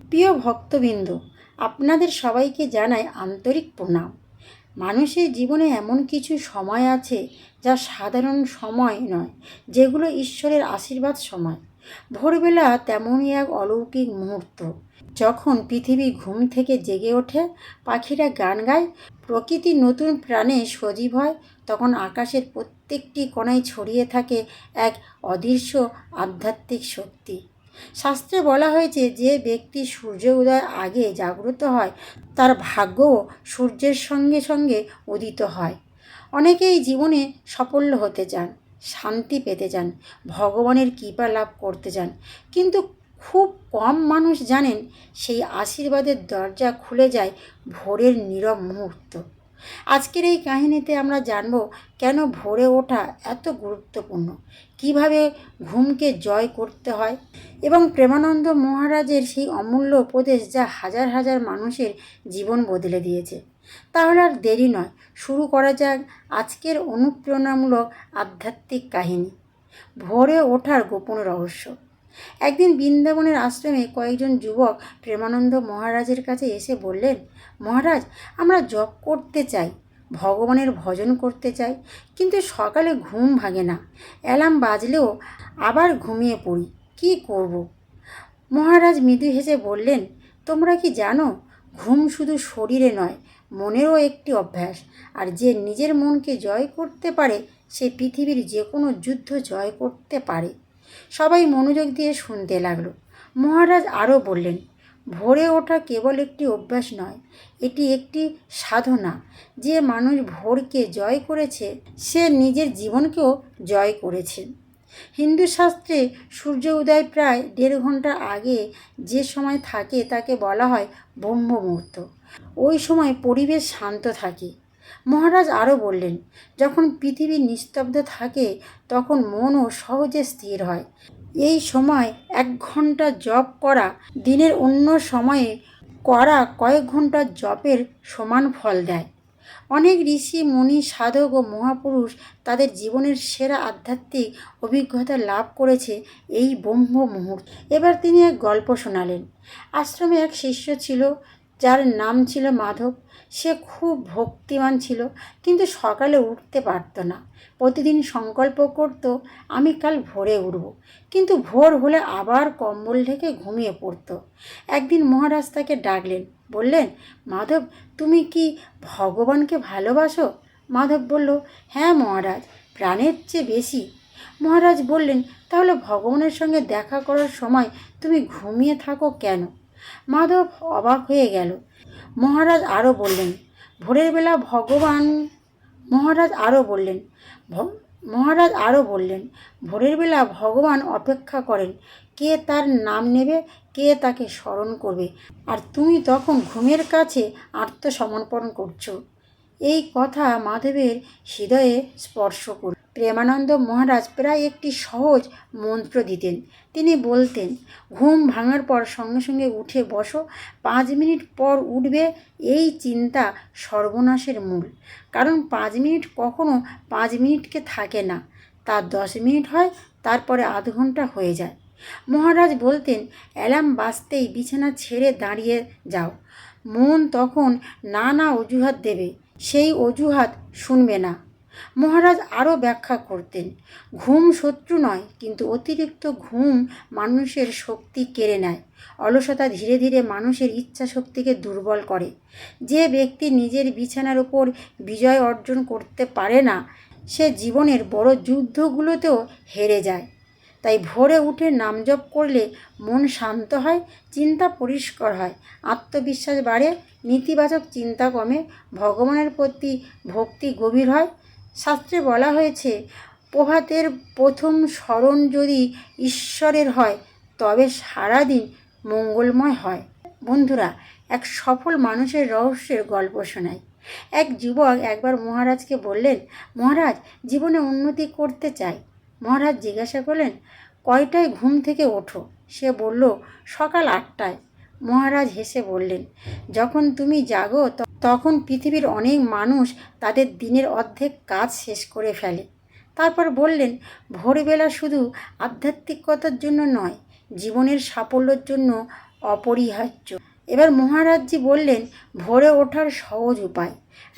প্রিয় ভক্তবৃন্দ, আপনাদের সবাইকে জানাই আন্তরিক প্রণাম। মানুষের জীবনে এমন কিছু সময় আছে যা সাধারণ সময় নয়, যেগুলো ঈশ্বরের আশীর্বাদ সময়। ভোরবেলা তেমনই এক অলৌকিক মুহূর্ত, যখন পৃথিবী ঘুম থেকে জেগে ওঠে, পাখিরা গান গায়, প্রকৃতি নতুন প্রাণে সজীব হয়। তখন আকাশের প্রত্যেকটি কোণায় ছড়িয়ে থাকে এক অদৃশ্য আধ্যাত্মিক শক্তি। শাস্ত্রে বলা হয়েছে, যে ব্যক্তি সূর্য উদয়ের আগে জাগ্রত হয়, তার ভাগ্যও সূর্যের সঙ্গে সঙ্গে উদিত হয়। অনেকেই জীবনে সাফল্য হতে চান, শান্তি পেতে চান, ভগবানের কৃপা লাভ করতে চান, কিন্তু খুব কম মানুষ জানেন সেই আশীর্বাদের দরজা খুলে যায় ভোরের নীরব মুহূর্ত। আজকের এই কাহিনীতে আমরা জানব কেন ভোরে ওঠা এত গুরুত্বপূর্ণ, কিভাবে ঘুমকে জয় করতে হয়, এবং প্রেমানন্দ মহারাজের সেই অমূল্য উপদেশ যা হাজার হাজার মানুষের জীবন বদলে দিয়েছে। তাহলে আর দেরি নয়, শুরু করা যাক আজকের অনুপ্রেরণামূলক আধ্যাত্মিক কাহিনী, ভোরে ওঠার গোপন রহস্য। একদিন বৃন্দাবনের আশ্রমে কয়েকজন যুবক প্রেমানন্দ মহারাজের কাছে এসে বললেন, মহারাজ, আমরা জপ করতে চাই, ভগবানের ভজন করতে চাই, কিন্তু সকালে ঘুম ভাঙে না, অ্যালার্ম বাজলেও আবার ঘুমিয়ে পড়ি, কী করব? মহারাজ মৃদু হেসে বললেন, তোমরা কি জানো, ঘুম শুধু শরীরে নয়, মনেরও একটি অভ্যাস, আর যে নিজের মনকে জয় করতে পারে, সে পৃথিবীর যে কোনো যুদ্ধ জয় করতে পারে। সবাই মনোযোগ দিয়ে শুনতে লাগলো। মহারাজ আরও বললেন, ভোরে ওঠা কেবল একটি অভ্যাস নয়, এটি একটি সাধনা। যে মানুষ ভোরকে জয় করেছে, সে নিজের জীবনকেও জয় করেছে। হিন্দু শাস্ত্রে সূর্য উদয় প্রায় 1.5 ঘন্টা আগে যে সময় থাকে তাকে বলা হয় ব্রহ্ম মুহূর্ত। ওই সময় পরিবেশ শান্ত থাকে। মহারাজ আরও বললেন, যখন পৃথিবী নিস্তব্ধ থাকে, তখন মনও সহজে স্থির হয়। এই সময় 1 ঘন্টা জপ করা দিনের অন্য সময়ে করা কয়েক ঘন্টা জপের সমান ফল দেয়। অনেক ঋষি, মুনি, সাধক ও মহাপুরুষ তাদের জীবনের সেরা আধ্যাত্মিক অভিজ্ঞতা লাভ করেছে এই ব্রহ্ম মুহূর্ত। এবার তিনি এক গল্প শোনালেন। আশ্রমে এক শিষ্য ছিল, যার নাম ছিল মাধব। সে খুব ভক্তিমান ছিল, কিন্তু সকালে উঠতে পারত না। প্রতিদিন সংকল্প করত, আমি কাল ভোরে উঠব, কিন্তু ভোর হলে আবার কম্বল ঢেকে ঘুমিয়ে পড়ত। একদিন মহারাজ তাকে ডাকলেন, বললেন, মাধব, তুমি কি ভগবানকে ভালোবাসো? মাধব বলল, হ্যাঁ মহারাজ, প্রাণের চেয়ে বেশি। মহারাজ বললেন, তাহলে ভগবানের সঙ্গে দেখা করার সময় তুমি ঘুমিয়ে থাকো কেন? মাধব অবাক হয়ে গেল। মহারাজ আরও বললেন, ভোরের বেলা ভগবান মহারাজ আরও বললেন মহারাজ আরও বললেন, ভোরের বেলা ভগবান অপেক্ষা করেন, কে তার নাম নেবে, কে তাকে স্মরণ করবে, আর তুমি তখন ঘুমের কাছে আত্মসমর্পণ করছো। এই কথা মাধবের হৃদয়ে স্পর্শ করল। প্রেমানন্দ মহারাজ প্রায় একটি সহজ মন্ত্র দিতেন। তিনি বলতেন, ঘুম ভাঙার পর সঙ্গে সঙ্গে উঠে বসো, 5 মিনিট পর উঠবে, এই চিন্তা সর্বনাশের মূল। কারণ 5 মিনিট কখনো 5 মিনিটকে থাকে না, তার 10 মিনিট হয়, তারপরে আধ ঘন্টা হয়ে যায়। মহারাজ বলতেন, অ্যালার্ম বাজতেই বিছানা ছেড়ে দাঁড়িয়ে যাও। মন তখন নানা অজুহাত দেবে, সেই অজুহাত শুনবে না। মহারাজ আরও ব্যাখ্যা করতেন, ঘুম শত্রু নয়, কিন্তু অতিরিক্ত ঘুম মানুষের শক্তি কেড়ে নেয়। অলসতা ধীরে ধীরে মানুষের ইচ্ছা শক্তিকে দুর্বল করে। যে ব্যক্তি নিজের বিছানার উপর বিজয় অর্জন করতে পারে না, সে জীবনের বড় যুদ্ধগুলোতেও হেরে যায়। তাই ভোরে উঠে নাম জপ করলে মন শান্ত হয়, চিন্তা পরিষ্কার হয়, আত্মবিশ্বাস বাড়ে, নেতিবাচক চিন্তা কমে, ভগবানের প্রতি ভক্তি গভীর হয়। শাস্ত্রে বলা হয়েছে, প্রভাতের প্রথম স্মরণ যদি ঈশ্বরের হয়, তবে সারাদিন মঙ্গলময় হয়। বন্ধুরা, এক সফল মানুষের রহস্যের গল্প শোনাই। এক যুবক একবার মহারাজকে বললেন, মহারাজ, জীবনে উন্নতি করতে চাই। মহারাজ জিজ্ঞাসা করলেন, কয়টায় ঘুম থেকে ওঠো? সে বলল, সকাল 8টায়। মহারাজ হেসে বললেন, যখন তুমি জাগো তখন পৃথিবীর অনেক মানুষ তাদের দিনের অর্ধেক কাজ শেষ করে ফেলে। তারপর বললেন, ভোরবেলা শুধু আধ্যাত্মিকতার জন্য নয়, জীবনের সাফল্যের জন্য অপরিহার্য। এবার মহারাজজি বললেন, ভোরে ওঠার সহজ উপায়।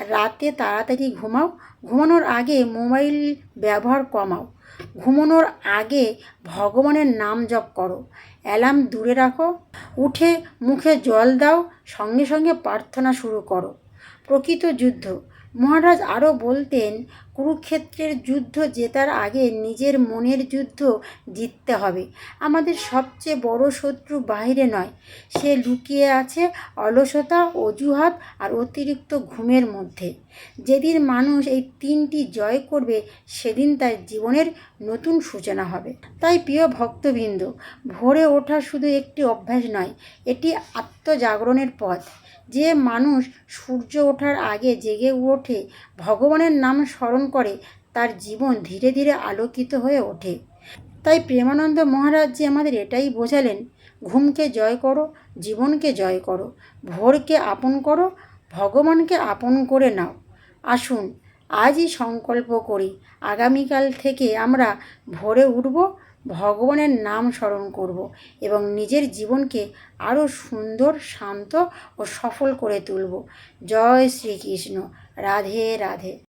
রাতে তাড়াতাড়ি ঘুমাও, ঘুমানোর আগে মোবাইল ব্যবহার কমাও, ঘুমানোর আগে ভগবানের নাম জপ করো, অ্যালার্ম দূরে রাখো, উঠে মুখে জল দাও, সঙ্গে সঙ্গে প্রার্থনা শুরু করো। প্রকৃত যুদ্ধ। মহারাজ আরও বলতেন, কুরুক্ষেত্রের যুদ্ধ জেতার আগে নিজের মনের যুদ্ধ জিততে হবে। আমাদের সবচেয়ে বড় শত্রু বাইরে নয়, সে লুকিয়ে আছে অলসতা, অজুহাত আর অতিরিক্ত ঘুমের মধ্যে। যেদিন মানুষ এই তিনটি জয় করবে, সেদিন তার জীবনের নতুন সূচনা হবে। তাই প্রিয় ভক্তবৃন্দ, ভোরে ওঠা শুধু একটি অভ্যাস নয়, এটি আত্মজাগরণের পথ। যে মানুষ সূর্য ওঠার আগে জেগে ওঠে, ভগবানের নাম স্মরণ করে, তার জীবন ধীরে ধীরে আলোকিত হয়ে ওঠে। তাই প্রেমানন্দ মহারাজজি আমাদের এটাই বোঝালেন, ঘুমকে জয় করো, জীবনকে জয় করো, ভোরকে আপন করো, ভগবানকে আপন করে নাও। আসুন আজই সংকল্প করি, আগামীকাল থেকে আমরা ভোরে উঠব, ভগবানের নাম স্মরণ করব এবং নিজের জীবনকে আরও সুন্দর, শান্ত ও সফল করে তুলব। জয় শ্রীকৃষ্ণ। রাধে রাধে।